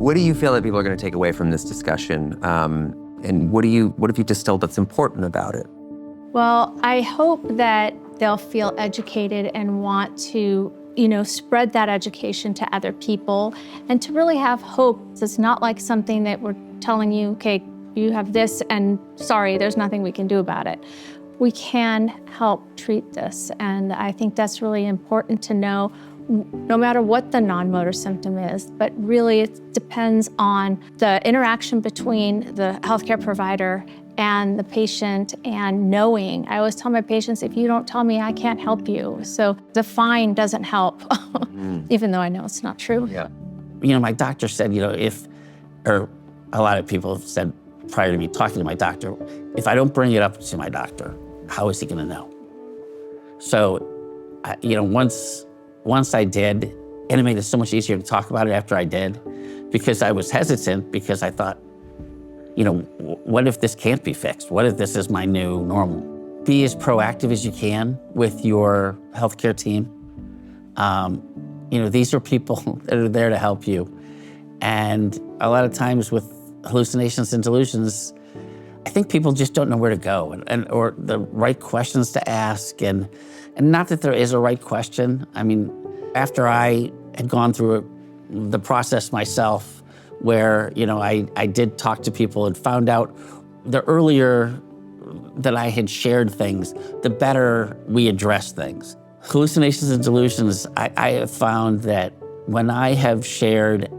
What do you feel that people are going to take away from this discussion? And what have you distilled that's important about it? Well, I hope that they'll feel educated and want to, spread that education to other people and to really have hope. It's not like something that we're telling you, okay, you have this and sorry, there's nothing we can do about it. We can help treat this. And I think that's really important to know, no matter what the non-motor symptom is, but really it depends on the interaction between the healthcare provider and the patient and knowing. I always tell my patients, if you don't tell me, I can't help you. So the fine doesn't help, even though I know it's not true. Yeah. My doctor said, or a lot of people have said prior to me talking to my doctor, if I don't bring it up to my doctor, how is he gonna know? So, once I did, and it made it so much easier to talk about it after I did, because I was hesitant because I thought, what if this can't be fixed? What if this is my new normal? Be as proactive as you can with your healthcare team. These are people that are there to help you. And a lot of times with hallucinations and delusions, I think people just don't know where to go or the right questions to ask. And not that there is a right question. I mean, after I had gone through the process myself, where, I did talk to people and found out the earlier that I had shared things, the better we address things. Hallucinations and delusions, I have found that when I have shared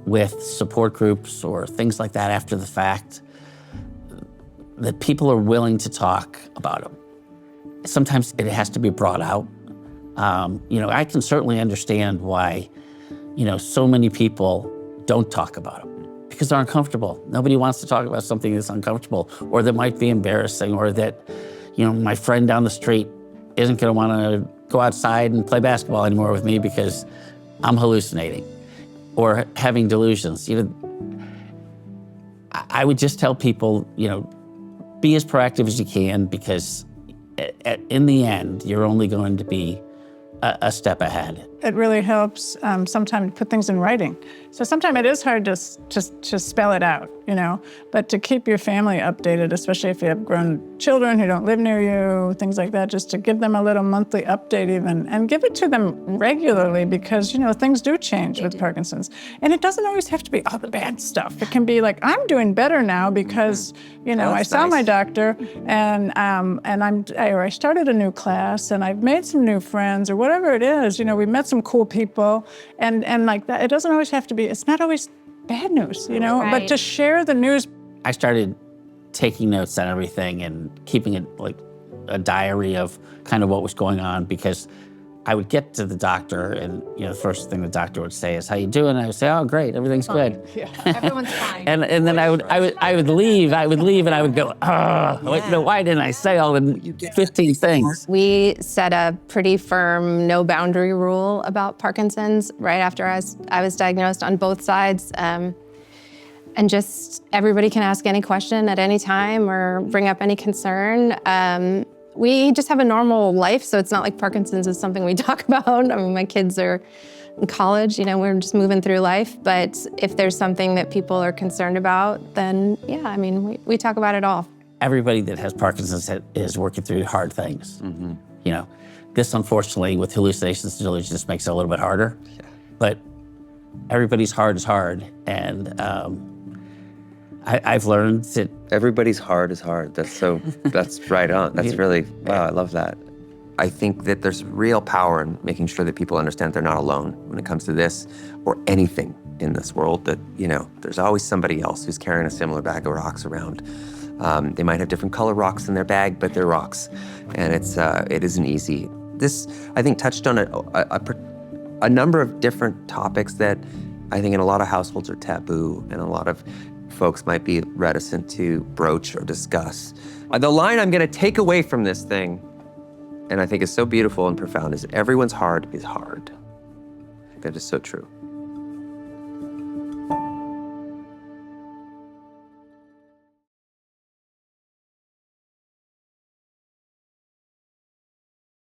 with support groups or things like that after the fact, that people are willing to talk about them. Sometimes it has to be brought out. I can certainly understand why, so many people don't talk about them because they're uncomfortable. Nobody wants to talk about something that's uncomfortable or that might be embarrassing or that, my friend down the street isn't gonna wanna go outside and play basketball anymore with me because I'm hallucinating or having delusions. I would just tell people, be as proactive as you can because in the end, you're only going to be a step ahead. It really helps sometimes put things in writing. So sometimes it is hard to spell it out, but to keep your family updated, especially if you have grown children who don't live near you, things like that, just to give them a little monthly update even, and give it to them regularly because, things do change with Parkinson's. And it doesn't always have to be all the bad stuff. It can be like, I'm doing better now because, I saw my doctor and I started a new class and I've made some new friends or whatever it is, we met some cool people and like that. It doesn't always have to be, it's not always bad news, Right. but to share the news. I started taking notes on everything and keeping it like a diary of kind of what was going on because I would get to the doctor and, the first thing the doctor would say is, how you doing? And I would say, oh, great, everything's good. Yeah. Everyone's fine. and then I would leave and I would go, why didn't I say all the 15 things? We set a pretty firm no boundary rule about Parkinson's right after I was diagnosed on both sides. And just everybody can ask any question at any time or bring up any concern. We just have a normal life, so it's not like Parkinson's is something we talk about. I mean, my kids are in college, we're just moving through life. But if there's something that people are concerned about, then we talk about it all. Everybody that has Parkinson's is working through hard things. Mm-hmm. This unfortunately with hallucinations and delusions just makes it a little bit harder. Yeah. But everybody's hard is hard. And I've learned that Everybody's hard is hard. That's right on. That's really, wow, I love that. I think that there's real power in making sure that people understand they're not alone when it comes to this or anything in this world, that, there's always somebody else who's carrying a similar bag of rocks around. They might have different color rocks in their bag, but they're rocks. And it isn't easy. This, I think, touched on a number of different topics that I think in a lot of households are taboo and a lot of folks might be reticent to broach or discuss. The line I'm gonna take away from this thing, and I think is so beautiful and profound, is everyone's hard is hard. That is so true.